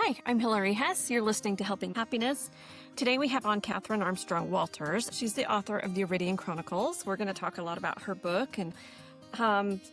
Hi, I'm Hilary Hess. You're listening to Helping Happiness. Today we have on Katherine Walters. She's the author of the Arydian Chronicles. We're going to talk a lot about her book and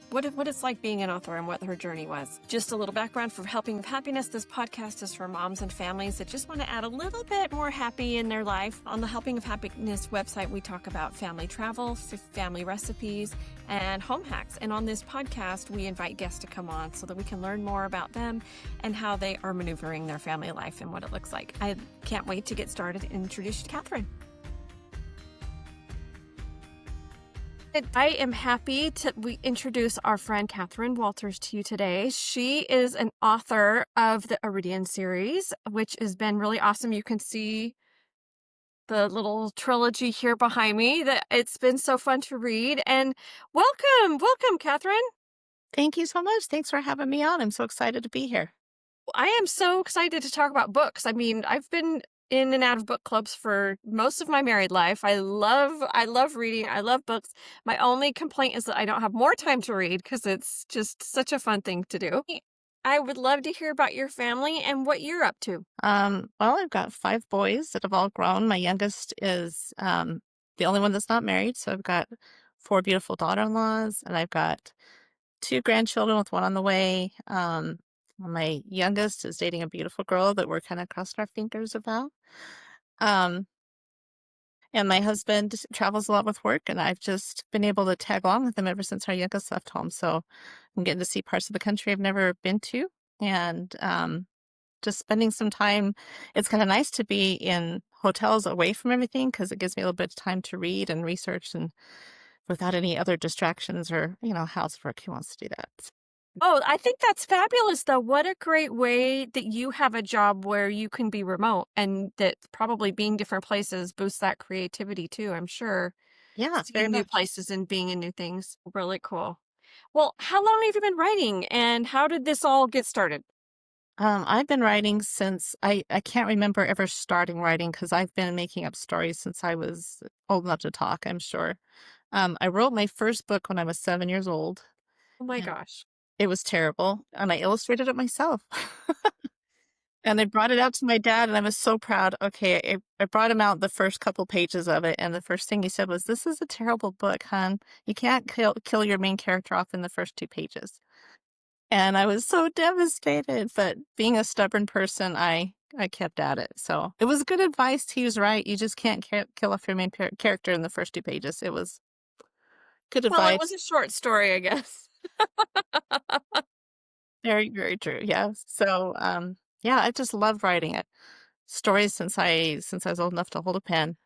what it's like being an author and what her journey was. Just a little background for Helping with Happiness. This podcast is for moms and families that just want to add a little bit more happy in their life. On the Helping with Happiness website, we talk about family travel, family recipes, and home hacks. And on this podcast, we invite guests to come on so that we can learn more about them and how they are maneuvering their family life and what it looks like. I can't wait to get started and introduce you to Katherine. I am happy to introduce our friend Katherine Walters to you today. She is an author of the Arydian series, which has been really awesome. You can see the little trilogy here behind me. That it's been so fun to read. And welcome, Katherine. Thank you so much. Thanks for having me on. I'm so excited to be here. I am so excited to talk about books. I mean, I've been in and out of book clubs for most of my married life. I love reading. I love books. My only complaint is that I don't have more time to read because it's just such a fun thing to do. I would love to hear about your family and what you're up to. Well, I've got 5 boys that have all grown. My youngest is the only one that's not married. So I've got 4 beautiful daughter-in-laws, and I've got 2 grandchildren with 1 on the way. My youngest is dating a beautiful girl that we're kind of crossing our fingers about. And my husband travels a lot with work, and I've just been able to tag along with him ever since our youngest left home. So I'm getting to see parts of the country I've never been to, and just spending some time. It's kind of nice to be in hotels away from everything because it gives me a little bit of time to read and research and without any other distractions or, housework. Who wants to do that? Oh, I think that's fabulous, though. What a great way that you have a job where you can be remote, and that probably being different places boosts that creativity too, I'm sure. Yeah, very Seeing new much. places and being in new things. Really cool. Well, how long have you been writing, and how did this all get started? I've been writing since I can't remember ever starting writing because I've been making up stories since I was old enough to talk, I'm sure. I wrote my first book when I was 7 years old. Oh my And gosh. it was terrible, and I illustrated it myself. And I brought it out to my dad, and I was so proud. Okay, I brought him out the first couple pages of it, and the first thing he said was, "This is a terrible book, hon. You can't kill your main character off in the first 2 pages." And I was so devastated, but being a stubborn person, I kept at it. So it was good advice. He was right. You just can't kill off your main character in the first 2 pages. It was good Well, it was advice. a short story, I guess. Very, very true. Yeah. So, yeah, I just love writing it. Stories since I was old enough to hold a pen.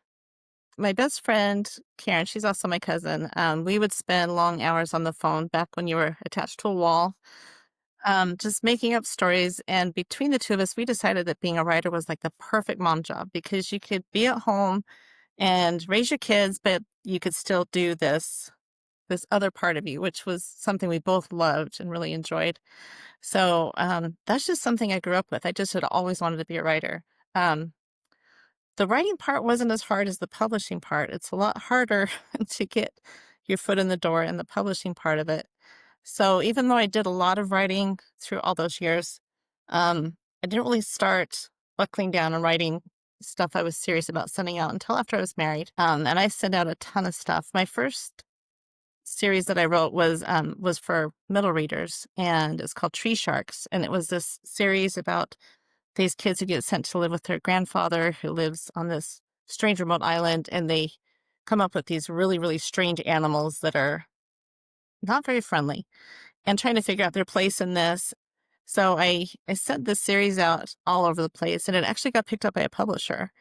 My best friend, Karen, she's also my cousin. We would spend long hours on the phone back when you were attached to a wall, just making up stories. And between the 2 of us, we decided that being a writer was like the perfect mom job because you could be at home and raise your kids, but you could still do this other part of you, which was something we both loved and really enjoyed. So that's just something I grew up with. I just had always wanted to be a writer. Um, the writing part wasn't as hard as the publishing part. It's a lot harder to get your foot in the door in the publishing part of it. So even though I did a lot of writing through all those years, I didn't really start buckling down and writing stuff I was serious about sending out until after I was married. And I sent out a ton of stuff. My first series that I wrote was for middle readers, and it's called Tree Sharks. And it was this series about these kids who get sent to live with their grandfather who lives on this strange remote island, and they come up with these really, really strange animals that are not very friendly and trying to figure out their place in this. So I sent this series out all over the place, and it actually got picked up by a publisher.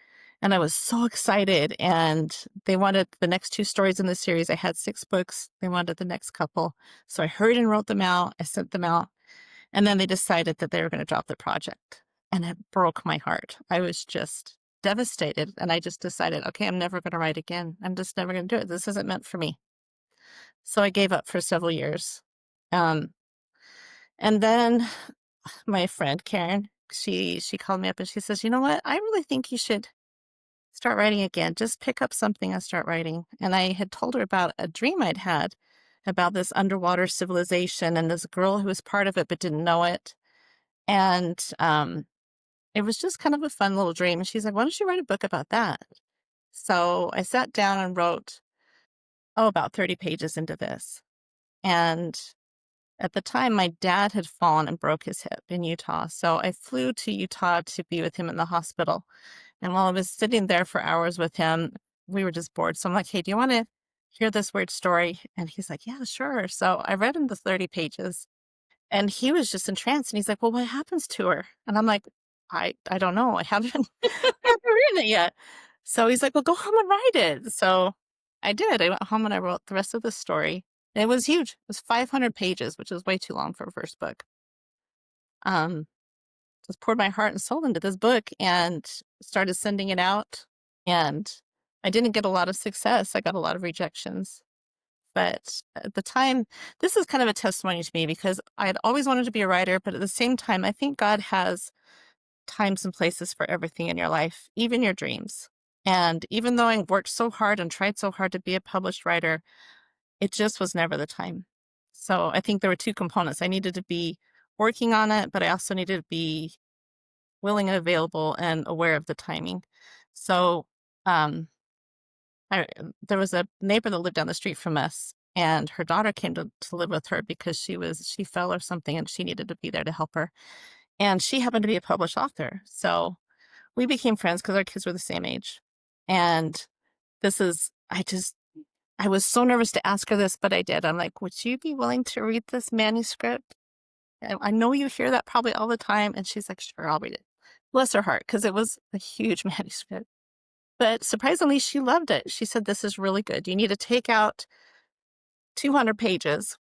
And I was so excited, and they wanted the next 2 stories in the series. I had 6 books. They wanted the next couple. So I hurried and wrote them out. I sent them out, and then they decided that they were going to drop the project. And it broke my heart. I was just devastated, and I just decided, okay, I'm never going to write again. I'm just never going to do it. This isn't meant for me. So I gave up for several years. Um, and then my friend Karen, she called me up and she says, "You know what? I really think you should start writing again. Just pick up something and start writing." And I had told her about a dream I'd had about this underwater civilization and this girl who was part of it but didn't know it. And it was just kind of a fun little dream. And she's like, why don't you write a book about that? So I sat down and wrote, about 30 pages into this. And at the time, my dad had fallen and broke his hip in Utah. So I flew to Utah to be with him in the hospital. And while I was sitting there for hours with him, we were just bored. So I'm like, hey, do you want to hear this weird story? And he's like, yeah, sure. So I read him the 30 pages and he was just entranced. And he's like, well, what happens to her? And I'm like, I don't know. I haven't, I haven't written it yet. So he's like, well, go home and write it. So I did. I went home and I wrote the rest of the story. And it was huge. It was 500 pages, which is way too long for a first book. Just poured my heart and soul into this book and started sending it out. And I didn't get a lot of success. I got a lot of rejections. But at the time, this is kind of a testimony to me because I had always wanted to be a writer. But at the same time, I think God has times and places for everything in your life, even your dreams. And even though I worked so hard and tried so hard to be a published writer, it just was never the time. So I think there were two components. I needed to be working on it, but I also needed to be willing and available and aware of the timing. So there was a neighbor that lived down the street from us, and her daughter came to live with her because she fell or something and she needed to be there to help her. And she happened to be a published author. So we became friends because our kids were the same age. And I was so nervous to ask her this, but I did. I'm like, would you be willing to read this manuscript? I know you hear that probably all the time. And she's like, sure, I'll read it. Bless her heart, because it was a huge manuscript. But surprisingly, she loved it. She said, this is really good. You need to take out 200 pages.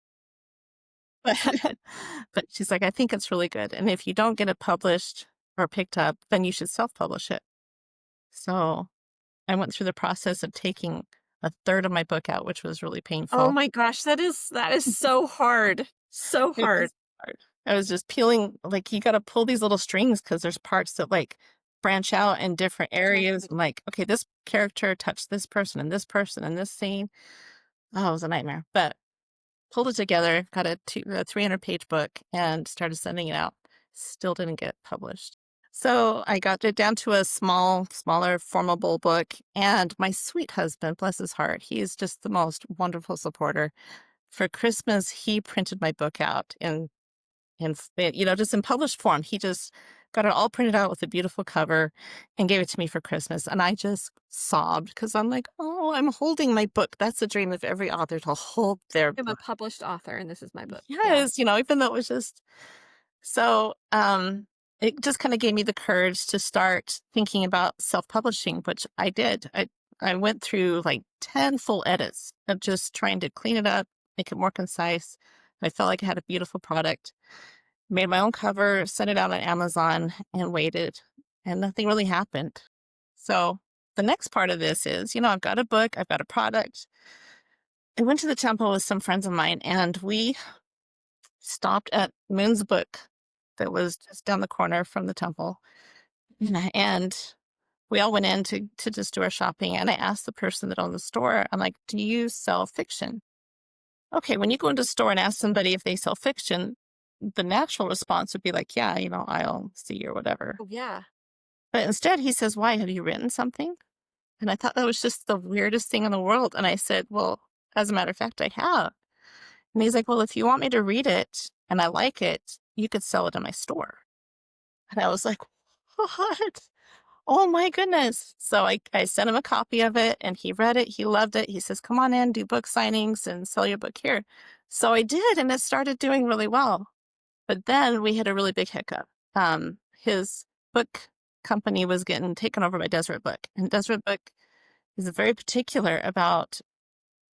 But she's like, I think it's really good. And if you don't get it published or picked up, then you should self-publish it. So I went through the process of taking a third of my book out, which was really painful. Oh my gosh, that is so hard. So It hard. was hard. I was just peeling, like, you got to pull these little strings because there's parts that like branch out in different areas. I'm like, okay, this character touched this person and this scene. Oh, it was a nightmare. But pulled it together, got a 300-page book and started sending it out. Still didn't get published. So I got it down to a smaller, formable book. And my sweet husband, bless his heart, he is just the most wonderful supporter. For Christmas, he printed my book out in just in published form. He just got it all printed out with a beautiful cover and gave it to me for Christmas. And I just sobbed because I'm like, oh, I'm holding my book. That's the dream of every author, to hold their I'm a book. published author, and this is my book. Yes, even though it was just so, it just kind of gave me the courage to start thinking about self-publishing, which I did. I went through like 10 full edits of just trying to clean it up, make it more concise. I felt like I had a beautiful product. Made my own cover, sent it out on Amazon, and waited, and nothing really happened. So the next part of this is, I've got a book, I've got a product. I went to the temple with some friends of mine, and we stopped at Moon's Book that was just down the corner from the temple. And we all went in to just do our shopping. And I asked the person that owned the store, I'm like, do you sell fiction? Okay, when you go into a store and ask somebody if they sell fiction, the natural response would be like, yeah, I'll see or whatever. Oh, yeah. But instead he says, why, have you written something? And I thought that was just the weirdest thing in the world. And I said, well, as a matter of fact, I have. And he's like, well, if you want me to read it and I like it, you could sell it in my store. And I was like, what? Oh my goodness. So I sent him a copy of it and he read it. He loved it. He says, come on in, do book signings and sell your book here. So I did, and it started doing really well. But then we had a really big hiccup. His book company was getting taken over by Deseret Book. And Deseret Book is very particular about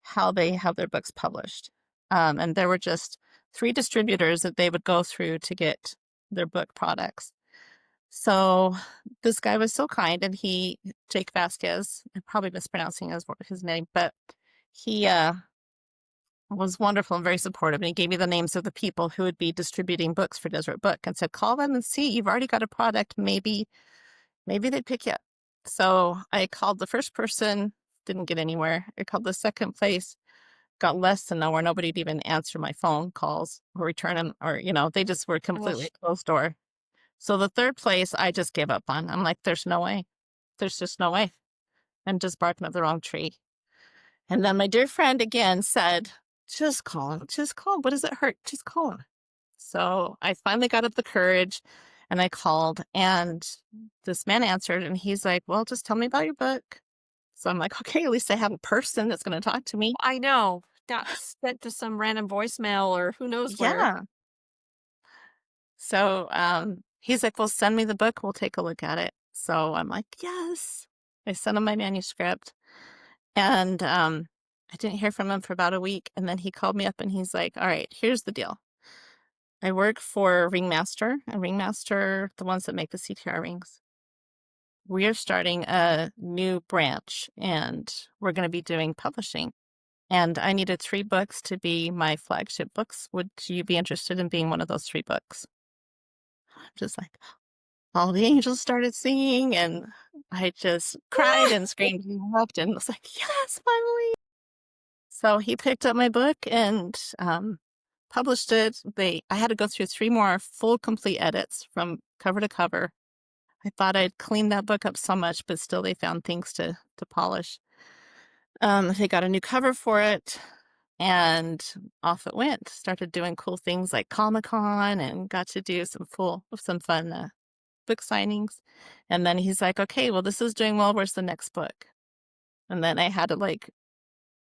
how they have their books published. And there were just 3 distributors that they would go through to get their book products. So this guy was so kind, and Jake Vasquez, I'm probably mispronouncing his name, but he was wonderful and very supportive. And he gave me the names of the people who would be distributing books for Deseret Book and said, call them and see, you've already got a product. Maybe they'd pick you up. So I called the first person, didn't get anywhere. I called the second place, got less than nowhere. Nobody'd even answer my phone calls or return them, or, they just were completely closed door. So the third place, I just gave up on. I'm like, there's no way. There's just no way. I'm just barking up the wrong tree. And then my dear friend again said, just call him. Just call him. What does it hurt? Just call him. So I finally got up the courage and I called, and this man answered, and he's like, well, just tell me about your book. So I'm like, okay, at least I have a person that's going to talk to me. I know. Not sent to some random voicemail or who knows where. Yeah. So he's like, well, send me the book. We'll take a look at it. So I'm like, yes. I sent him my manuscript, and I didn't hear from him for about a week. And then he called me up and he's like, all right, here's the deal. I work for Ringmaster, the ones that make the CTR rings. We are starting a new branch and we're going to be doing publishing. And I needed 3 books to be my flagship books. Would you be interested in being one of those 3 books? I'm just like, all the angels started singing, and I just cried and screamed and wept and was like, yes, finally. So he picked up my book and published it. I had to go through 3 more full complete edits from cover to cover. I thought I'd cleaned that book up so much, but still they found things to polish. They got a new cover for it, and off it went. Started doing cool things like Comic-Con and got to do some fun book signings. And then he's like, okay, well, this is doing well. Where's the next book? And then I had to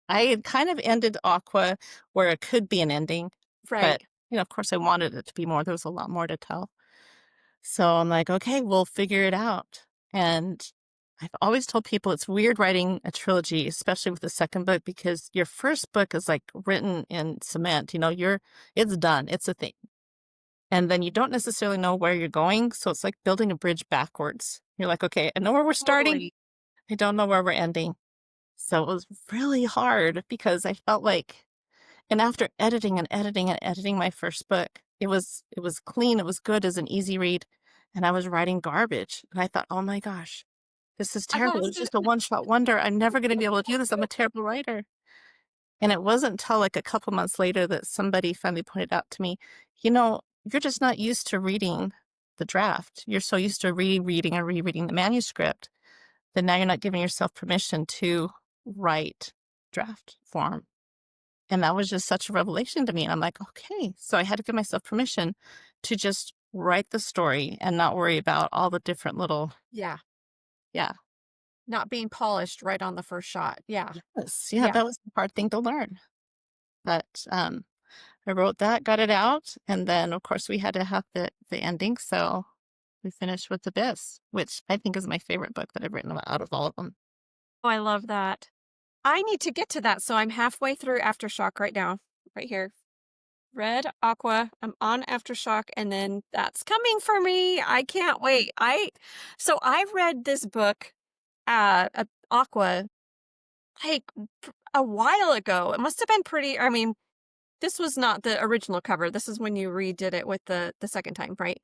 I had kind of ended Aqua where it could be an ending, Right. but of course I wanted it to be more. There was a lot more to tell. So I'm like, okay, we'll figure it out. And I've always told people it's weird writing a trilogy, especially with the second book, because your first book is like written in cement. It's done. It's a thing. And then you don't necessarily know where you're going. So it's like building a bridge backwards. You're like, okay, I know where we're starting. Totally. I don't know where we're ending. So it was really hard because I felt like, and after editing and editing and editing my first book, it was clean. It was good as an easy read. And I was writing garbage. And I thought, oh my gosh, this is I terrible. It's lost it. just a one-shot wonder. I'm never going to be able to do this. I'm a terrible writer. And it wasn't until like a couple months later that somebody finally pointed out to me, you're just not used to reading the draft. You're so used to rereading and rereading the manuscript that now you're not giving yourself permission to write draft form. And that was just such a revelation to me. And I'm like, okay. So I had to give myself permission to just write the story and not worry about all the different little, Yeah. yeah. Not being polished right on the first shot. Yeah. Yes, yeah, Yeah. that was the hard thing to learn. But I wrote that, got it out, and then of course we had to have the ending. So we finished with The Abyss, which I think is my favorite book that I've written out of all of them. Oh, I love that. I need to get to that. So I'm halfway through Aftershock right now, right here. Red Aqua. I'm on Aftershock, and then that's coming for me. I can't wait. So I read this book, Aqua, like a while ago. It must have been pretty. I mean, this was not the original cover. This is when you redid it with the second time, right?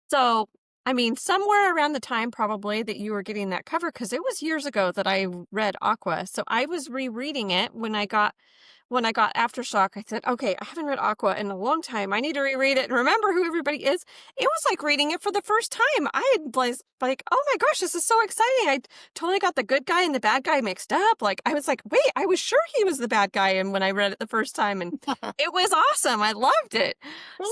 So, I mean, somewhere around the time probably that you were getting that cover, because it was years ago that I read Aqua. So I was rereading it when I got Aftershock. I said, okay, I haven't read Aqua in a long time. I need to reread it and remember who everybody is. It was like reading it for the first time. I was like, oh my gosh, this is so exciting. I totally got the good guy and the bad guy mixed up. Like, I was like, wait, I was sure he was the bad guy. And when I read it the first time, and it was awesome. I loved it.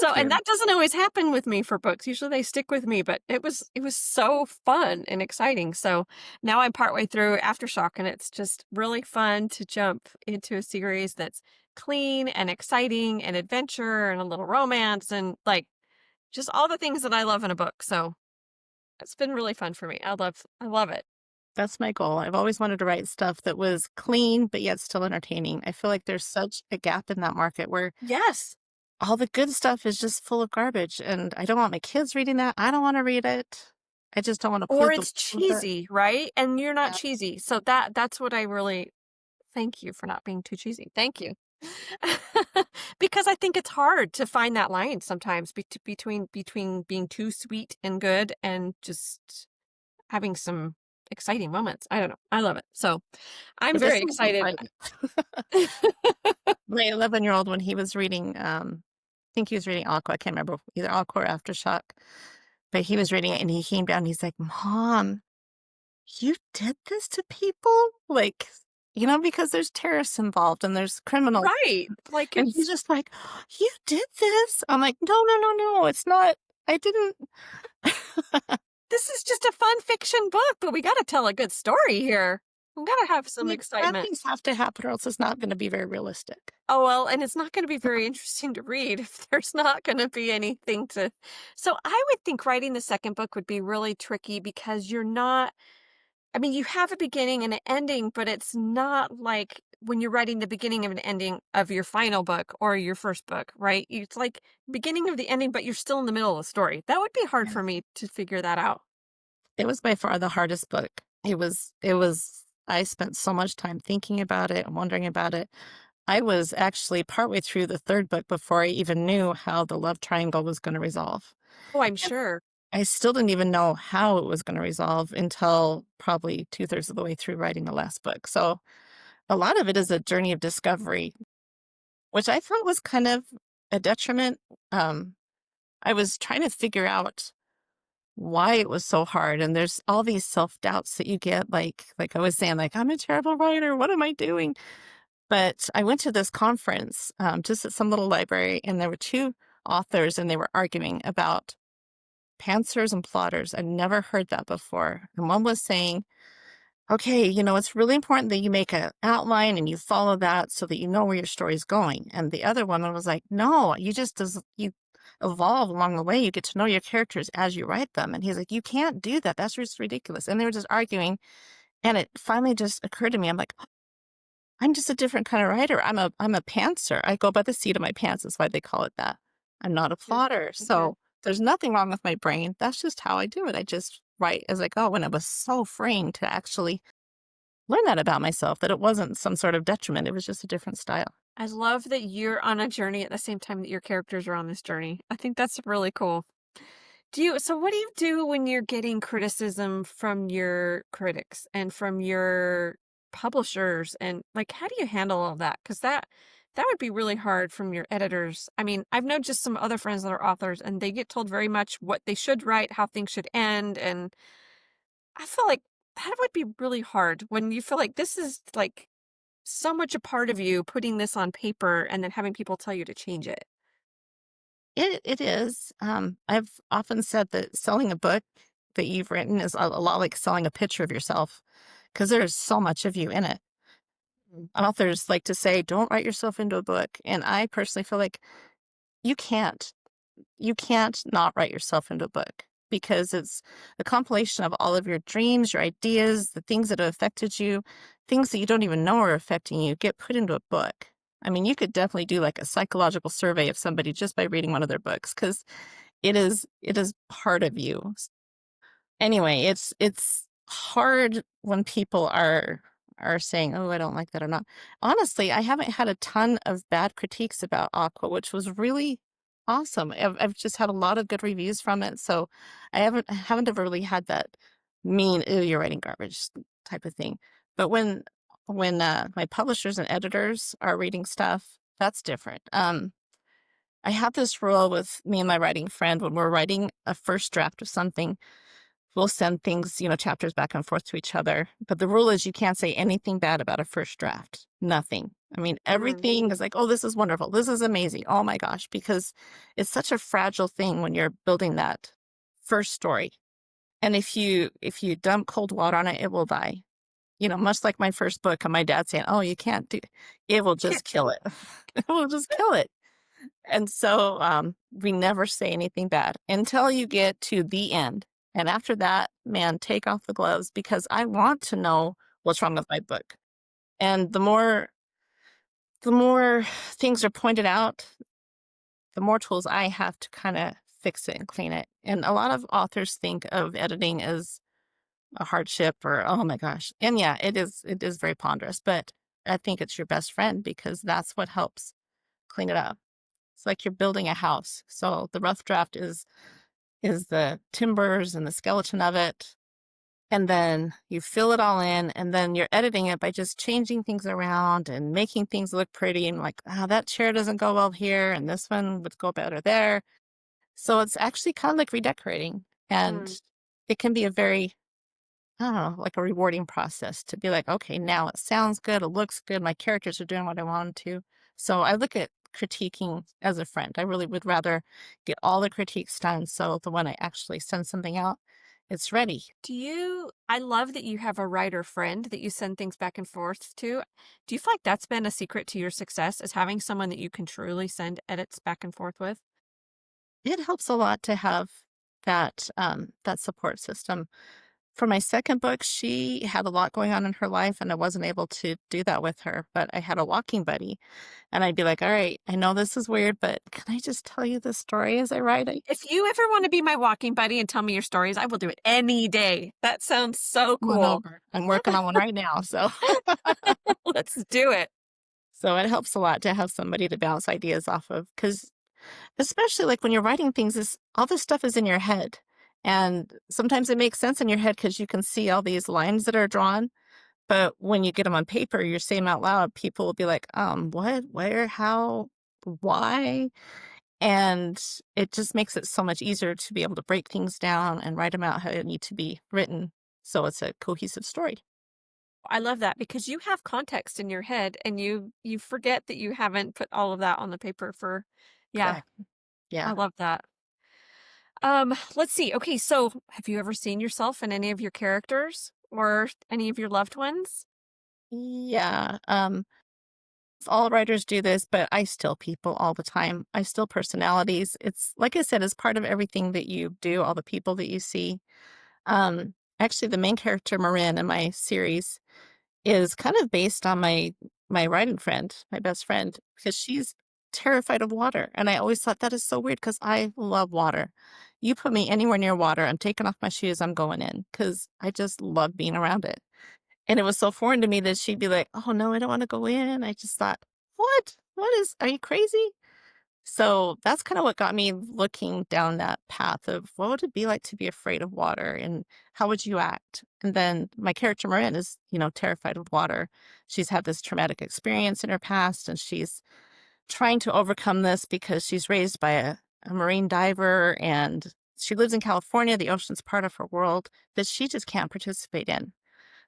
Thank And you. that doesn't always happen with me for books. Usually they stick with me, but it was so fun and exciting. So now I'm partway through Aftershock, and it's just really fun to jump into a series that's clean and exciting and adventure and a little romance and like just all the things that I love in a book. So it's been really fun for me. I love it. That's my goal. I've always wanted to write stuff that was clean, but yet still entertaining. I feel like there's such a gap in that market where Yes. all the good stuff is just full of garbage. And I don't want my kids reading that. I don't want to read it. I just don't want to Or pollute the it's world with it. cheesy, right? And you're not Yeah. cheesy. So that's what I really thank you for not being too cheesy. Thank you. Because I think it's hard to find that line sometimes between being too sweet and good and just having some exciting moments. I don't know. I love it. So I'm It just very seems so excited. funny. My 11-year-old, when he was reading, I think he was reading Aqua. I can't remember, either Aqua or Aftershock. but he was reading it and he came down and he's like, "Mom, you did this to people?" Like, because there's terrorists involved and there's criminals. Right. Like And he's it's just like, "You did this?" I'm like, "No, no, no, no, it's not. I didn't." this is just a fun fiction book, but we got to tell a good story here. We got to have some Bad excitement. things have to happen or else it's not gonna be very realistic. Oh, well, and it's not going to be very interesting to read if there's not going to be anything to. So I would think writing the second book would be really tricky because you're not, I mean, you have a beginning and an ending, but it's not like when you're writing the beginning of an ending of your final book or your first book, right? It's like beginning of the ending, but you're still in the middle of the story. That would be hard for Yes. me to figure that out. It was by far the hardest book. It was I spent so much time thinking about it and wondering about it. I was actually partway through the 3rd book before I even knew how the love triangle was gonna resolve. Oh, I'm And sure. I still didn't even know how it was gonna resolve until probably 2/3 of the way through writing the last book. So, a lot of it is a journey of discovery, which I thought was kind of a detriment. Um, I was trying to figure out why it was so hard, and there's all these self-doubts that you get, like I was saying, like, "I'm a terrible writer, what am I doing?" But I went to this conference, just at some little library, and there were 2 authors, and they were arguing about pantsers and plotters. I'd never heard that before, and one was saying, "Okay, it's really important that you make an outline and you follow that so that you know where your story is going." And the other one was like, "No, you evolve along the way. You get to know your characters as you write them." And he's like, "You can't do that. That's just ridiculous." And they were just arguing. And it finally just occurred to me. I'm like, I'm just a different kind of writer. I'm a pantser. I go by the seat of my pants. That's why they call it that. I'm not a plotter. Mhm. So there's nothing wrong with my brain. That's just how I do it. I just write as I go. And it was so freeing to actually learn that about myself, that it wasn't some sort of detriment. It was just a different style. I love that you're on a journey at the same time that your characters are on this journey. I think that's really cool. So what do you do when you're getting criticism from your critics and from your publishers and like how do you handle all that? Because that would be really hard from your editors. I mean, I've known just some other friends that are authors and they get told very much what they should write, how things should end, and I feel like that would be really hard when you feel like this is like so much a part of you putting this on paper and then having people tell you to change it. It is. I've often said that selling a book that you've written is a lot like selling a picture of yourself because there's so much of you in it. Authors like to say, don't write yourself into a book. And I personally feel like you can't. You can't not write yourself into a book because it's a compilation of all of your dreams, your ideas, the things that have affected you, things that you don't even know are affecting you get put into a book. I mean, you could definitely do like a psychological survey of somebody just by reading one of their books because it is part of you. Anyway, it's hard when people are saying, "Oh, I don't like that," or not. Honestly, I haven't had a ton of bad critiques about Aqua, which was really awesome. I've just had a lot of good reviews from it, so I haven't ever really had that mean, "Ew, you're writing garbage" type of thing. But when my publishers and editors are reading stuff, that's different. I have this rule with me and my writing friend when we're writing a first draft of something. We'll send things, chapters back and forth to each other. But the rule is you can't say anything bad about a first draft. Nothing. I mean, Mm. everything is like, oh, this is wonderful. This is amazing. Oh my gosh. Because it's such a fragile thing when you're building that first story. And if you dump cold water on it, it will die. Much like my first book and my dad saying, oh, you can't do it will just kill it. It will just kill it. And so, we never say anything bad until you get to the end. And after that, man, take off the gloves because I want to know what's wrong with my book. And the more things are pointed out, the more tools I have to kind of fix it and clean it. And a lot of authors think of editing as a hardship or oh my gosh. And yeah, it is very ponderous, but I think it's your best friend because that's what helps clean it up. It's like you're building a house. So the rough draft is the timbers and the skeleton of it. And then you fill it all in, and then you're editing it by just changing things around and making things look pretty and like, that chair doesn't go well here, and this one would go better there. So it's actually kind of like redecorating. And Mm. it can be a very, I don't know, like a rewarding process to be like, okay, now it sounds good, it looks good, my characters are doing what I want 'em to. So I look at critiquing as a friend. I really would rather get all the critiques done so the when I actually send something out, it's ready. I love that you have a writer friend that you send things back and forth to. Do you feel like that's been a secret to your success, is having someone that you can truly send edits back and forth with? It helps a lot to have that support system. For my second book, she had a lot going on in her life, and I wasn't able to do that with her, but I had a walking buddy, and I'd be like, "All right, I know this is weird, but can I just tell you the story as I write it?" If you ever want to be my walking buddy and tell me your stories, I will do it any day. That sounds so Come on cool. over. I'm working on one right now, so Let's do it. so it helps a lot to have somebody to bounce ideas off of, because especially, like, when you're writing things, is all this stuff is in your head, and sometimes it makes sense in your head because you can see all these lines that are drawn, but when you get them on paper, you're saying 'em out loud, people will be like, what? Where? How? Why?" And it just makes it so much easier to be able to break things down and write them out how they need to be written, so it's a cohesive story. I love that because you have context in your head and you forget that you haven't put all of that on the paper for yeah, Exactly. I Yeah. love that. Let's see. Okay, so have you ever seen yourself in any of your characters or any of your loved ones? Yeah, all writers do this, but I still people all the time. I still personalities. It's like I said, it's part of everything that you do, all the people that you see. Actually, the main character, Marin, in my series is kind of based on my writing friend, my best friend, because she's terrified of water. And I always thought that is so weird because I love water. You put me anywhere near water, I'm taking off my shoes, I'm going in because I just love being around it. And it was so foreign to me that she'd be like, "Oh, no, I don't wanna go in." I just thought, "What? Are you crazy?" So, that's kinda what got me looking down that path of what would it be like to be afraid of water, and how would you act? And then my character, Marin, is, terrified of water. She's had this traumatic experience in her past, and she's trying to overcome this because she's raised by a marine diver, and she lives in California, the ocean's part of her world that she just can't participate in.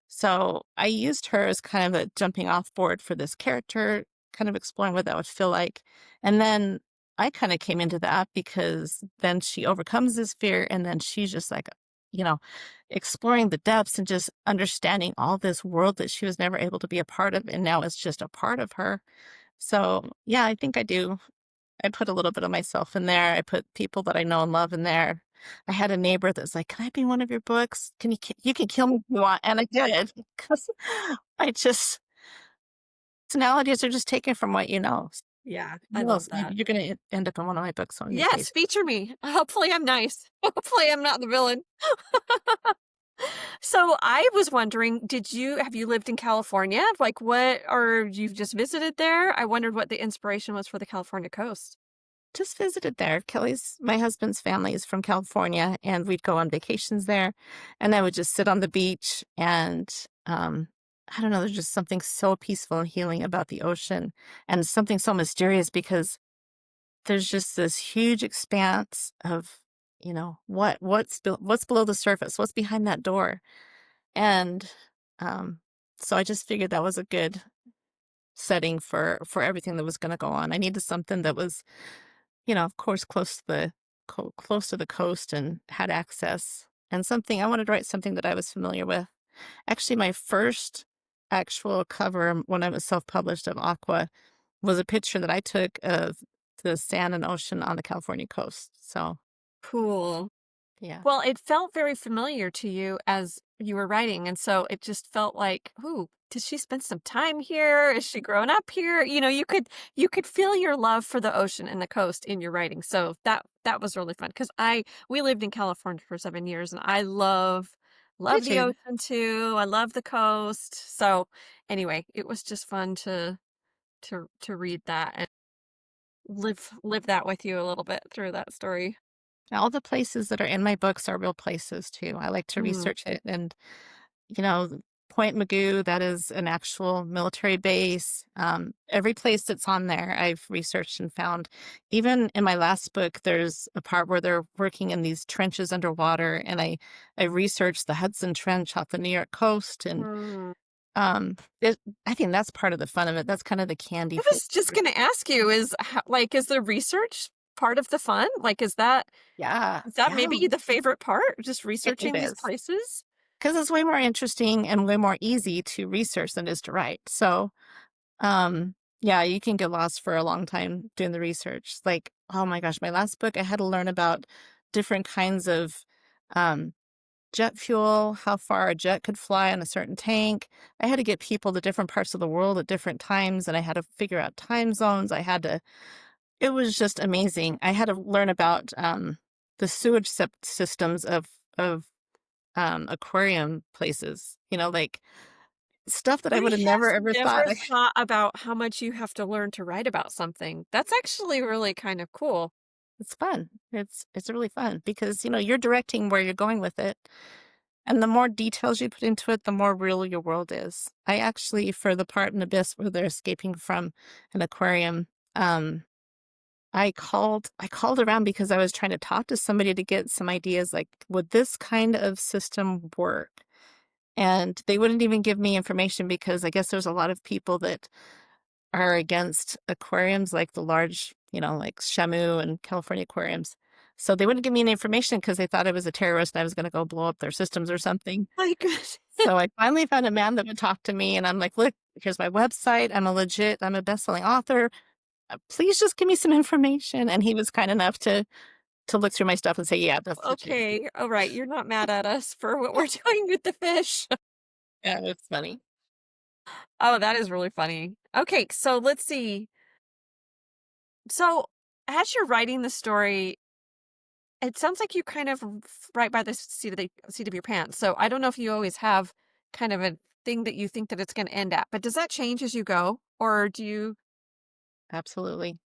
So I used her as kind of a jumping off board for this character, kind of exploring what that would feel like. And then I kind of came into that because then she overcomes this fear and then she's just like, you know, exploring the depths and just understanding all this world that she was never able to be a part of. And now it's just a part of her. So yeah, I think I do. I put a little bit of myself in there. I put people that I know and love in there. I had a neighbor that's like, "Can I be in one of your books? You can kill me if you want," and I did because I just personalities are just taken from what you know. Yeah, I Who love knows? that. Maybe you're gonna end up in one of my books one of these Yes, days. feature me. Hopefully I'm nice. Hopefully I'm not the villain. So I was wondering, have you lived in California? Like what or you've just visited there? I wondered what the inspiration was for the California coast. Just visited there. My husband's family is from California, and we'd go on vacations there, and I would just sit on the beach and, I don't know, there's just something so peaceful and healing about the ocean, and something so mysterious because there's just this huge expanse of, what's below the surface, what's behind that door, and, um, so I just figured that was a good setting for everything that was gonna go on. I needed something that was, of course, close to the coast and had access, and something I wanted to write something that I was familiar with. Actually, my first actual cover when I was self-published of Aqua was a picture that I took of the sand and ocean on the California coast. So, Cool. yeah. Well, it felt very familiar to you as you were writing, and so it just felt like, "Ooh, did she spend some time here? Is she grown up here?" You could feel your love for the ocean and the coast in your writing. So that was really fun because I we lived in California for 7 years, and I love Did the you? ocean too. I love the coast. So anyway, it was just fun to read that and live that with you a little bit through that story. All the places that are in my books are real places too. I like to Mm. research it and, you know, Point Magoo, that is an actual military base. Every place that's on there, I've researched and found. Even in my last book, there's a part where they're working in these trenches underwater, and I researched the Hudson Trench off the New York coast, and Hmm. um, it, I think that's part of the fun of it. That's kind of the candy I for was just going to ask you is the research part of the fun? Like, yeah, is that yeah, maybe the favorite part? Just it researching these is. places? Because it's way more interesting and way more easy to research than it is to write. So, yeah, you can get lost for a long time doing the research. Like, oh my gosh, my last book, I had to learn about different kinds of um, jet fuel, how far a jet could fly on a certain tank. I had to get people to different parts of the world at different times, and I had to figure out time zones. It was just amazing. I had to learn about the sewage systems of aquarium places, like stuff that I would I have never have ever never thought. thought about how much you have to learn to write about something. That's actually really kind of cool. It's fun. It's really fun because you're directing where you're going with it. And the more details you put into it, the more real your world is. I actually, for the part in Abyss where they're escaping from an aquarium, um, I called around because I was trying to talk to somebody to get some ideas like, would this kind of system work? And they wouldn't even give me information because I guess there's a lot of people that are against aquariums, like the large, like Shamu and California aquariums. So they wouldn't give me any information because they thought I was a terrorist and I was going to go blow up their systems or something. My goodness. So I finally found a man that would talk to me, and I'm like, look, here's my website. I'm a best-selling author. Please just give me some information. And he was kind enough to look through my stuff and say, yeah, that's legit. Okay. All right. You're not mad at us for what we're doing with the fish. Yeah, it's funny. Oh, that is really funny. Okay. So let's see. So as you're writing the story, it sounds like you kind of write by the seat of your pants. So I don't know if you always have kind of a thing that you think that it's going to end at, but does that change as you go? Or do you? Absolutely.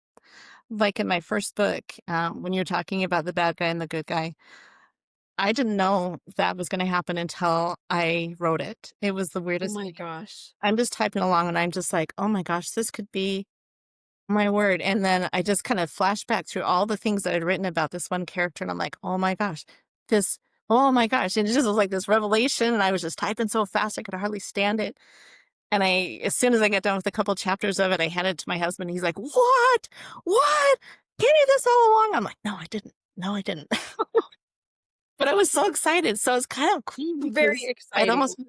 Like in my first book, when you're talking about the bad guy and the good guy, I didn't know that was going to happen until I wrote it. It was the Oh weirdest my thing. gosh. I'm just typing along and I'm just like, oh my gosh, this could be my word. And then I just kind of flash back through all the things that I'd written about this one character. And I'm like, oh my gosh, this, oh my gosh. And it just was like this revelation. And I was just typing so fast, I could hardly stand it. And as soon as I got done with a couple chapters of it, I handed it to my husband. He's like, what? What? You knew this all along? I'm like, no, I didn't. No, I didn't. But I was so excited. So it's kind of cool Very because exciting.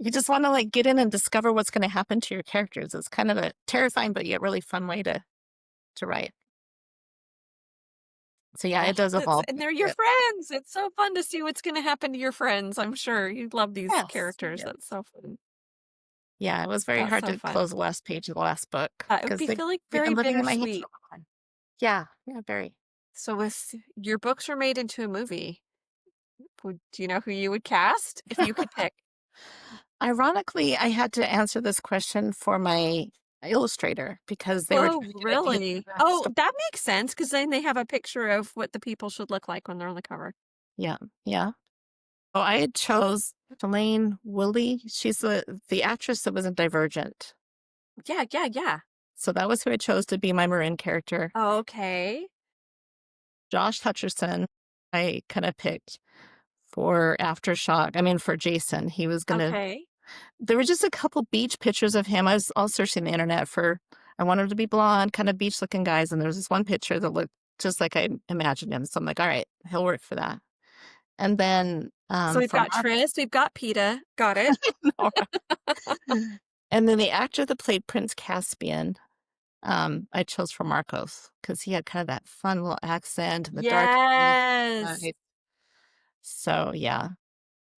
you just want to like get in and discover what's going to happen to your characters. It's kind of a terrifying, but yet really fun way to write. So yeah, Oh, it does evolve. and they're your friends. It's so fun to see what's going to happen to your friends. I'm sure you love these Yes. characters. Yeah. That's so fun. Yeah, it was very That's hard so to fun. close the last page of the last book It would because be feeling they've very been living in my head for bittersweet. a long time. Yeah, yeah, very. So if your books were made into a movie, do you know who you would cast if you could pick? Ironically, I had to answer this question for my illustrator because they were Oh, trying to get a piece really? of that Oh, story. that makes sense because then they have a picture of what the people should look like when they're on the cover. Yeah, yeah. Oh, I had chose Delane Willie. She's the actress that was in Divergent. Yeah, yeah, yeah. So that was who I chose to be my Marin character. Okay. Josh Hutcherson, I kind of picked for Aftershock. I mean, for Jason, he was gonna. Okay. There were just a couple beach pictures of him. I was all searching the internet for. I wanted him to be blonde, kind of beach-looking guys, and there was this one picture that looked just like I imagined him. So I'm like, all right, he'll work for that. And then So we've for got Mark, Tris, we've got PETA. Got it. and then the actor that played Prince Caspian, I chose for Marcos because he had kind of that fun little accent and the dark hair. Yes. Right. So yeah,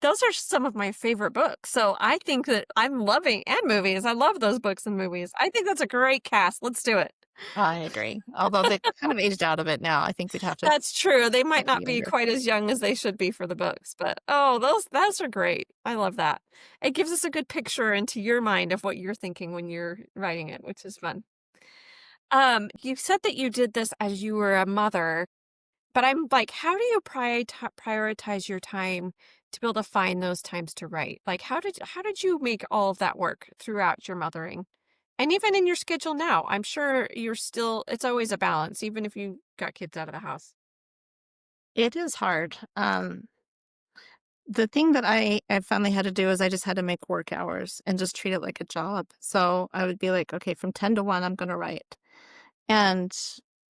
Those are some of my favorite books. So I think that I'm loving and movies. I love those books and movies. I think that's a great cast. Let's do it. I agree. Although they kind of aged out of it now. I think we'd have to That's true. They might make it not be younger. quite as young as they should be for the books, but oh, those are great. I love that. It gives us a good picture into your mind of what you're thinking when you're writing it, which is fun. You said that you did this as you were a mother, but I'm like, how do you prioritize your time to be able to find those times to write? Like, how did you make all of that work throughout your mothering? And even in your schedule now, I'm sure you're still, it's always a balance, even if you got kids out of the house. It is hard. The thing that I finally had to do is I just had to make work hours and just treat it like a job. So I would be like, okay, from 10 to 1, I'm going to write. And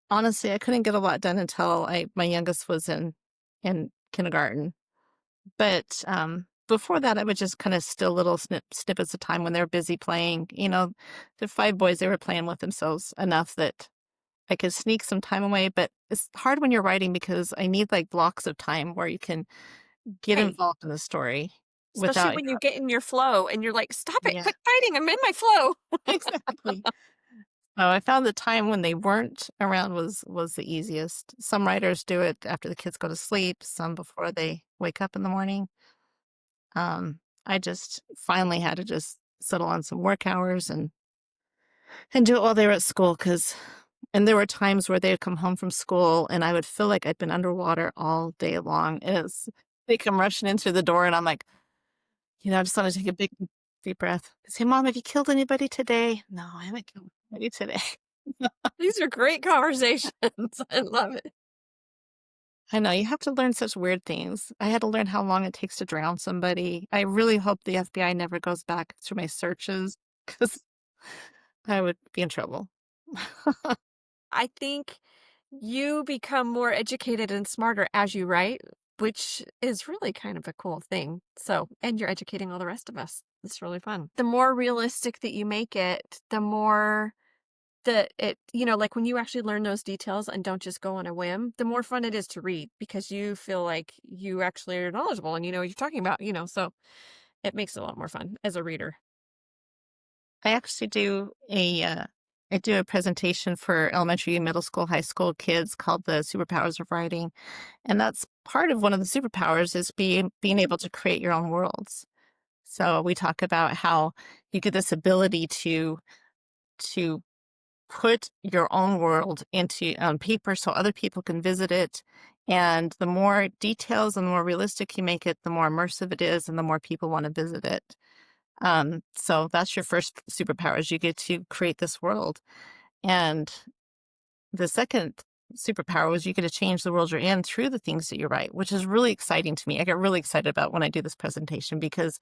honestly, I couldn't get a lot done until my youngest was in kindergarten. But before that, I would just kind of still little snippets of time when they're busy playing. The 5 boys, they were playing with themselves enough that I could sneak some time away. But it's hard when you're writing because I need like blocks of time where you can get Right. involved in the story Especially without when you get in your flow and you're like, stop it, yeah, quit fighting. I'm in my flow. exactly. So I found the time when they weren't around was the easiest. Some writers do it after the kids go to sleep, some before they wake up in the morning. I just finally had to just settle on some work hours and do it while they were at school because and there were times where they would come home from school and I would feel like I'd been underwater all day long. They come rushing in through the door and I'm like, I just want to take a big deep breath. Say, Mom, have you killed anybody today? No, I haven't killed anybody today. These are great conversations. I love it. I know, you have to learn such weird things. I had to learn how long it takes to drown somebody. I really hope the FBI never goes back through my searches because I would be in trouble. I think you become more educated and smarter as you write, which is really kind of a cool thing. So, and you're educating all the rest of us. It's really fun. The more realistic that you make it, the more that it, like when you actually learn those details and don't just go on a whim, the more fun it is to read because you feel like you actually are knowledgeable and you know what you're talking about, so it makes it a lot more fun as a reader. I actually I do a presentation for elementary, middle school, high school kids called the Superpowers of Writing, and that's part of one of the superpowers is being able to create your own worlds. So we talk about how you get this ability to put your own world into on paper so other people can visit it. And the more details and the more realistic you make it, the more immersive it is, and the more people want to visit it. So that's your first superpower is you get to create this world. And the second superpower was you get to change the world you're in through the things that you write, which is really exciting to me. I get really excited about when I do this presentation because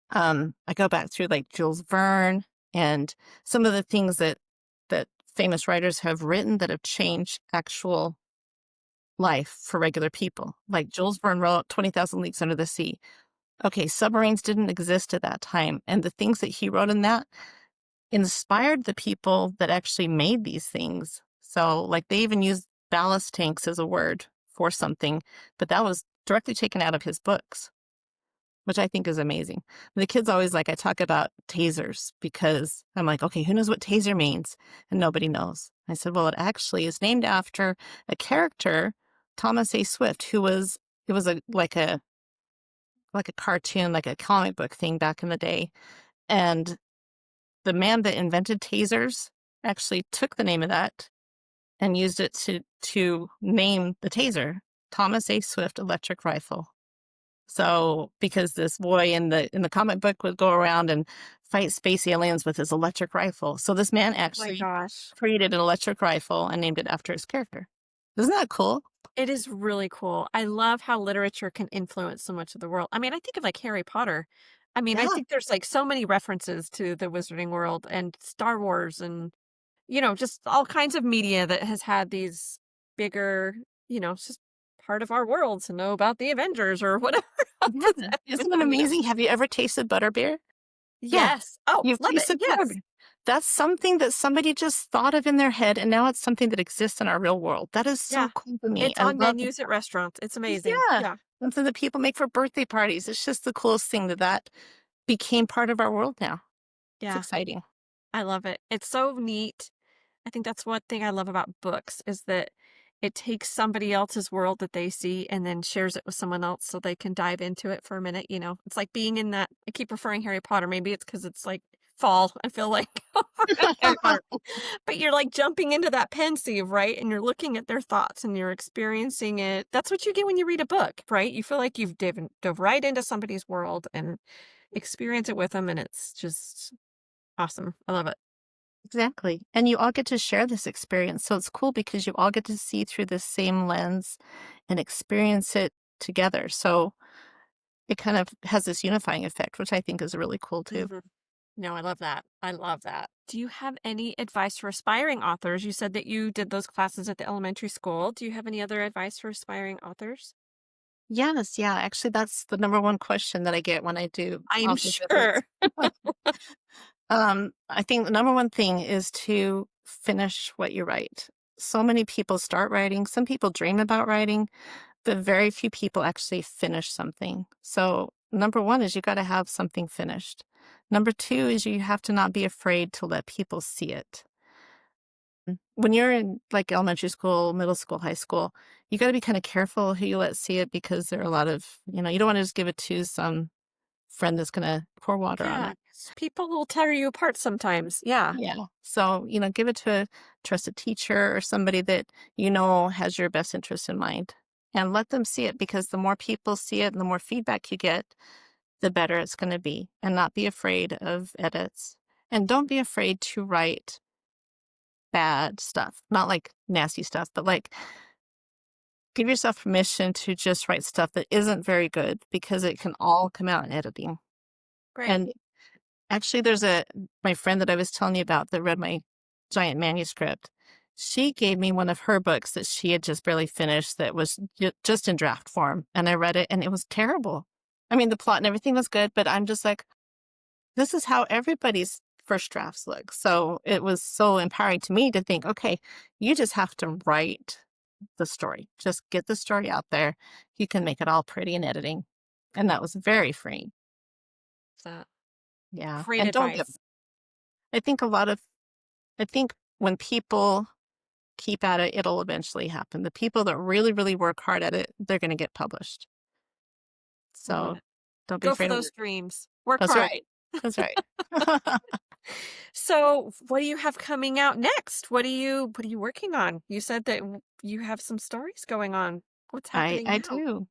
I go back through like Jules Verne and some of the things that famous writers have written that have changed actual life for regular people. Like Jules Verne wrote 20,000 Leagues Under the Sea. Okay, submarines didn't exist at that time, and the things that he wrote in that inspired the people that actually made these things. So, like they even used ballast tanks as a word for something, but that was directly taken out of his books, which I think is amazing. The kids always like I talk about tasers because I'm like, okay, who knows what taser means? And nobody knows. I said, well, it actually is named after a character, Thomas A. Swift, who was it was a like a cartoon, like a comic book thing back in the day. And the man that invented tasers actually took the name of that and used it to name the taser Thomas A. Swift Electric Rifle. So, because this boy in the comic book would go around and fight space aliens with his electric rifle. So this man Oh my actually gosh. created an electric rifle and named it after his character. Isn't that cool? It is really cool. I love how literature can influence so much of the world. I mean, I think of like Harry Potter. I mean, I Yeah. think there's like so many references to the Wizarding World and Star Wars and, just all kinds of media that has had these bigger, it's just part of our world to know about the Avengers or whatever else Yeah. is Isn't it happening. amazing? Have you ever tasted butterbeer? Yeah. Yes. Oh, You've love it. tasted Yes. butterbeer. That's something that somebody just thought of in their head, and now it's something that exists in our real world. That is so Yeah. cool to me. It's I on love menus at restaurants. It's amazing. yeah. Yeah. Something that people make for birthday parties. It's just the coolest thing that became part of our world now. It's Yeah. exciting. I love it. It's so neat. I think that's one thing I love about books is that it takes somebody else's world that they see and then shares it with someone else so they can dive into it for a minute. It's like being in that. I keep referring Harry Potter. Maybe it's because it's like fall, I feel like, over their heart. But you're, like, jumping into that pensieve, right? And you're looking at their thoughts and you're experiencing it. That's what you get when you read a book, right? You feel like you've dove right into somebody's world and experience it with them, and it's just awesome. I love it. Exactly. And you all get to share this experience. So it's cool because you all get to see through the same lens and experience it together. So it kind of has this unifying effect, which I think is really cool too. Mhm. No, I love that. I love that. Do you have any advice for aspiring authors? You said that you did those classes at the elementary school. Do you have any other advice for aspiring authors? Yes, yeah. Actually, that's the number one question that I get when I do I'm author visits. sure. I think the number one thing is to finish what you write. So many people start writing, some people dream about writing, but very few people actually finish something. So, number one is you got to have something finished. Number two is you have to not be afraid to let people see it. When you're in like elementary school, middle school, high school, you got to be kind of careful who you let see it because there are a lot of, you don't want to just give it to some friend that's going to pour water on Yeah, it. 'cause people will tear you apart sometimes. Yeah. Yeah. So, give it to a trusted teacher or somebody that has your best interest in mind and let them see it because the more people see it and the more feedback you get, the better it's going to be. And not be afraid of edits. And don't be afraid to write bad stuff, not like nasty stuff, but like give yourself permission to just write stuff that isn't very good because it can all come out in editing. Great. And actually, there's my friend that I was telling you about that read my giant manuscript. She gave me one of her books that she had just barely finished that was just in draft form. And I read it and it was terrible. I mean, the plot and everything was good, but I'm just like, this is how everybody's first drafts look. So it was so empowering to me to think, okay, you just have to write the story. Just get the story out there. You can make it all pretty in editing. And that was very freeing. That Yeah. great And don't get, advice. I think a lot of I think when people keep at it, it'll eventually happen. The people that really, really work hard at it, they're going to get published. I love So it. don't be Go for afraid of those work. dreams. Work That's hard. right. That's right. So, what do you have coming out next? What are you working on? You said that you have some stories going on. What's happening I now? do.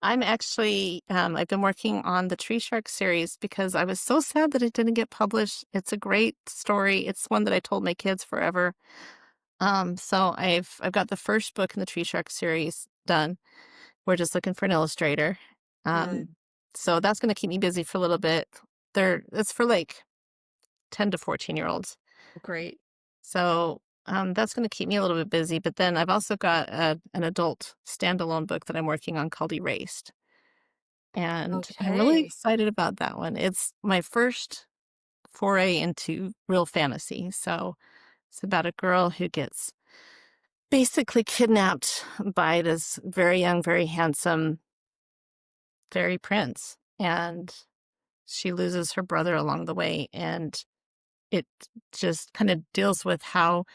I'm actually, I've been working on the Tree Shark series because I was so sad that it didn't get published. It's a great story. It's one that I told my kids forever. So I've got the first book in the Tree Shark series done. We're just looking for an illustrator. Good. So that's gonna keep me busy for a little bit. It's for like 10 to 14-year-olds. Great. So that's gonna keep me a little bit busy. But then I've also got an adult standalone book that I'm working on called Erased. And I'm really Okay. excited about that one. It's my first foray into real fantasy. So it's about a girl who gets basically kidnapped by this very young, very handsome fairy prince. And she loses her brother along the way. And it just kind of deals with how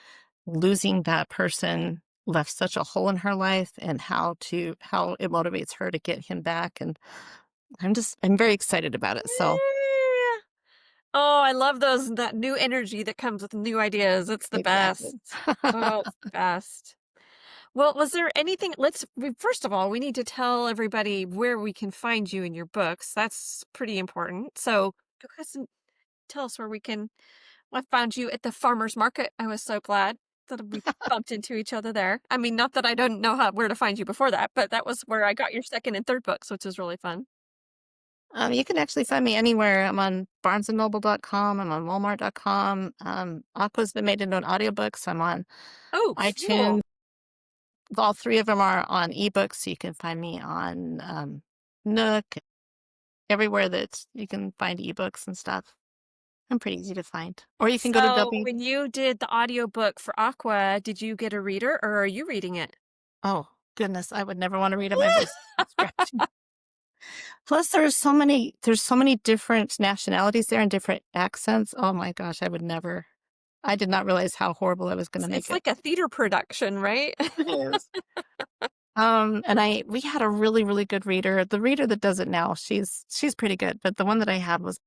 losing that person left such a hole in her life and how it motivates her to get him back. And I'm very excited about it. So Yeah. Oh, I love that new energy that comes with new ideas. It's the best. exactly. Oh, it's the best. Well, was there anything first of all, we need to tell everybody where we can find you in your books. That's pretty important. So, go ahead and tell us where we can I found you at the farmer's market. I was so glad that we bumped into each other there. I mean, not that I don't know where to find you before that, but that was where I got your second and third books, which is really fun. You can actually find me anywhere. I'm on barnesandnoble.com. I'm on walmart.com. Aqua's been made into an audiobook, so I'm on Oh, iTunes. cool. All three of them are on ebooks, so you can find me on Nook, everywhere that you can find ebooks and stuff. I'm pretty easy to find. Or you can go to So, W. when you did the audiobook for Aqua, did you get a reader or are you reading it? Oh, goodness, I would never want to read it. My voice is scratchy. Plus, there's so many different nationalities there and different accents. Oh my gosh, I would never. I did not realize how horrible I was going to make It's it. like a theater production, right? It is. And we had a really, really good reader. The reader that does it now, she's pretty good, but the one that I had was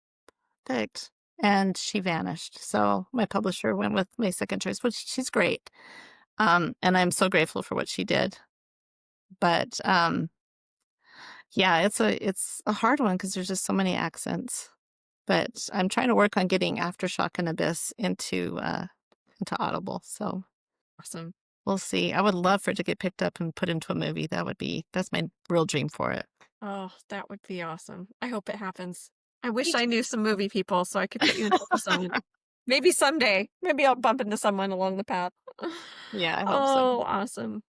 perfect. and she vanished. So my publisher went with my second choice, which she's great. And I'm so grateful for what she did. But yeah, it's a hard one because there's just so many accents. But I'm trying to work on getting Aftershock and Abyss into Audible. So Awesome. we'll see. I would love for it to get picked up and put into a movie. That's my real dream for it. Oh, that would be awesome. I hope it happens. I wish Me I knew some movie people so I could put you in touch with someone. Maybe someday. Maybe I'll bump into someone along the path. Yeah, I hope so. Oh, awesome.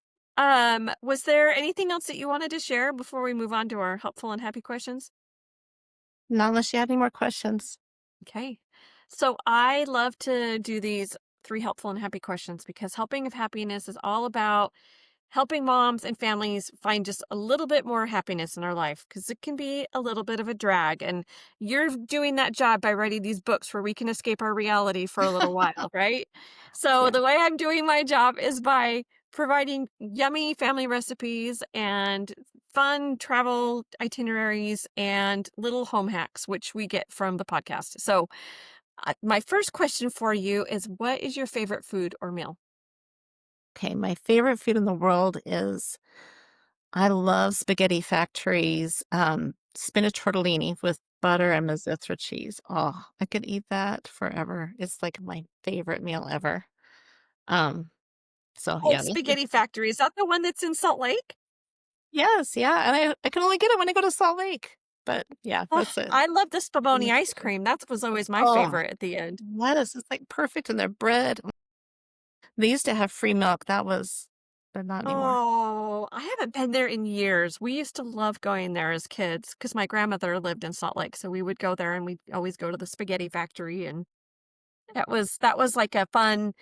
Was there anything else that you wanted to share before we move on to our helpful and happy questions? Not unless you have any more questions. Okay. So I love to do these three helpful and happy questions because helping of happiness is all about helping moms and families find just a little bit more happiness in our life because it can be a little bit of a drag. And you're doing that job by writing these books where we can escape our reality for a little while, right? So Yeah. the way I'm doing my job is by providing yummy family recipes and fun travel itineraries and little home hacks, which we get from the podcast. So, my first question for you is what is your favorite food or meal? Okay, my favorite food in the world is I love Spaghetti Factory's spinach tortellini with butter and Mazzitra cheese. Oh, I could eat that forever. It's like my favorite meal ever. Um, so Oh, yeah, Spaghetti Factory. Is that the one that's in Salt Lake? yes, yeah, and I can only get it when I go to Salt Lake. But yeah, Oh, that's it. I love the Spumoni That's ice good. cream. That was always my Oh, favorite at the end. lettuce is like perfect in their bread. They used to have free milk. But not anymore. Oh, I haven't been there in years. We used to love going there as kids because my grandmother lived in Salt Lake, so we would go there and we'd always go to the Spaghetti Factory, and that was like a fun,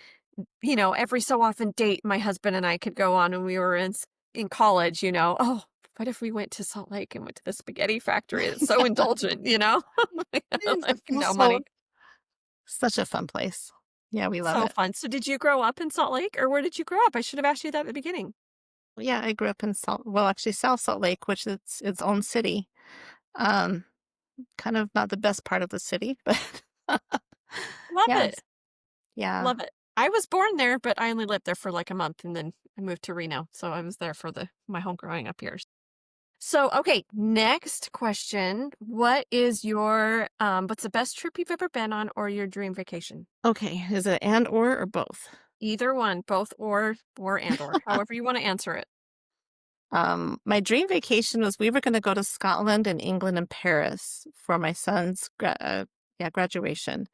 every so often date my husband and I could go on when we were in college, "Oh, what if we went to Salt Lake and went to the Spaghetti Factory?" It's so indulgent, you know? It is. It Like, feels no money. such a fun place. Yeah, we love So it. fun. So did you grow up in Salt Lake, or where did you grow up? I should have asked you that at the beginning. Yeah, I grew up in actually South Salt Lake, which is its own city. Um, kind of not the best part of the city, but Love yes, it. yeah. Love it. I was born there, but I only lived there for like a month and then I moved to Reno. So I was there for my whole growing up years. So, okay, next question. What's the best trip you've ever been on or your dream vacation? Okay, is it and or both? Either one, both or and or, however you want to answer it. My dream vacation was we were going to go to Scotland and England and Paris for my son's graduation.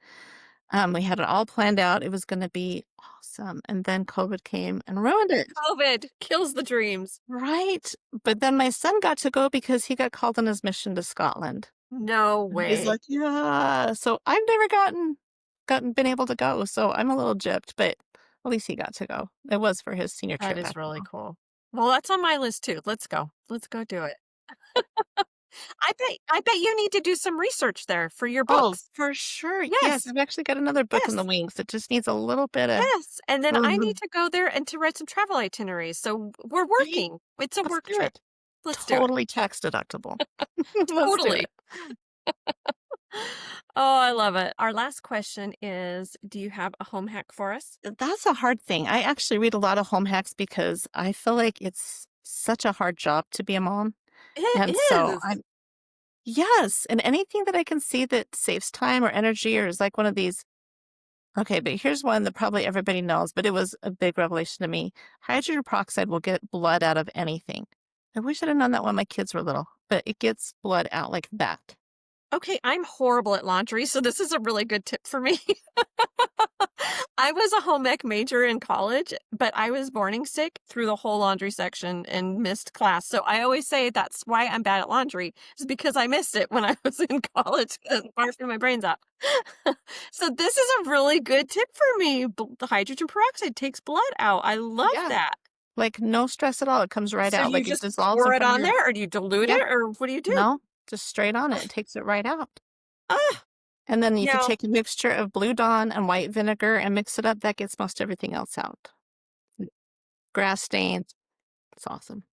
We had it all planned out. It was going to be awesome, and then COVID came and ruined it. COVID kills the dreams. Right, but then my son got to go because he got called on his mission to Scotland. No And he's way. like, "Yeah." So I've never been able to go, so I'm a little gypped, but at least he got to go. It was for his senior That trip is after really all. cool. Well, that's on my list too. Let's go. Let's go do it. I bet you need to do some research there for your Oh, books. for sure. Yes, Yes. I've actually got another book in the Yes. wings that just needs a little bit of Yes, and then I need mhm, to go there and to write some travel itineraries, so we're right? working. It's a Let's work do trip. it. Let's do it. Totally tax deductible. Let's do Totally. it. Oh, I love it. Our last question is, do you have a home hack for us? That's a hard thing. I actually read a lot of home hacks because I feel like it's such a hard job to be a mom. It And so is. I'm yes, and anything that I can see that saves time or energy or is like one of these okay, but here's one that probably everybody knows, but it was a big revelation to me. Hydrogen peroxide will get blood out of anything. I wish I'd have known that when my kids were little, but it gets blood out like that. Okay, I'm horrible at laundry, so this is a really good tip for me. I was a home ec major in college, but I was morning sick through the whole laundry section and missed class. So I always say that's why I'm bad at laundry, is because I missed it when I was in college and barfing my brains out. So this is a really good tip for me. The hydrogen peroxide takes blood out. I love Yeah, that. like no stress at all. It comes right So out. you Like it just dissolves pour in it front of on your there or do you dilute yeah. it or what do you do? No, just straight on it. It takes it right out. Ah, And then if you now take a mixture of Blue Dawn and white vinegar and mix it up, that gets most everything else out. Grass stains. It's awesome.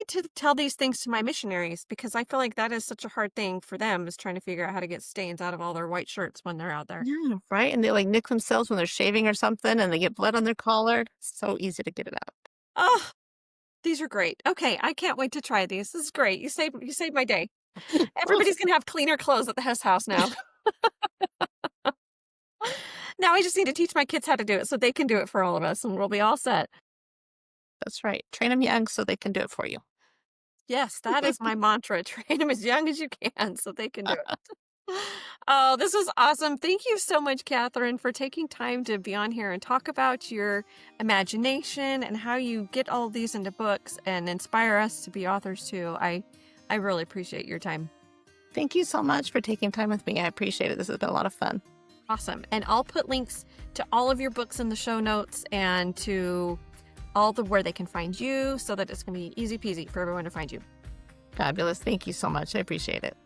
to tell these things to my missionaries because I feel like that is such a hard thing for them is trying to figure out how to get stains out of all their white shirts when they're out there. Yeah, right? And they, like, nick themselves when they're shaving or something, and they get blood on their collar. So easy to get it out. Oh, these are great. Okay, I can't wait to try these. This is great. You saved my day. Everybody's Perfect. gonna have cleaner clothes at the Hess house now. Now I just need to teach my kids how to do it so they can do it for all of us, and we'll be all set. That's right. Train them young so they can do it for you. Yes, that is my mantra. Train them as young as you can so they can do it. Oh, this was awesome. Thank you so much, Catherine, for taking time to be on here and talk about your imagination and how you get all of these into books and inspire us to be authors too. I really appreciate your time. Thank you so much for taking time with me. I appreciate it. This has been a lot of fun. Awesome. And I'll put links to all of your books in the show notes and to all the where they can find you so that it's going to be easy peasy for everyone to find you. Fabulous. Thank you so much. I appreciate it.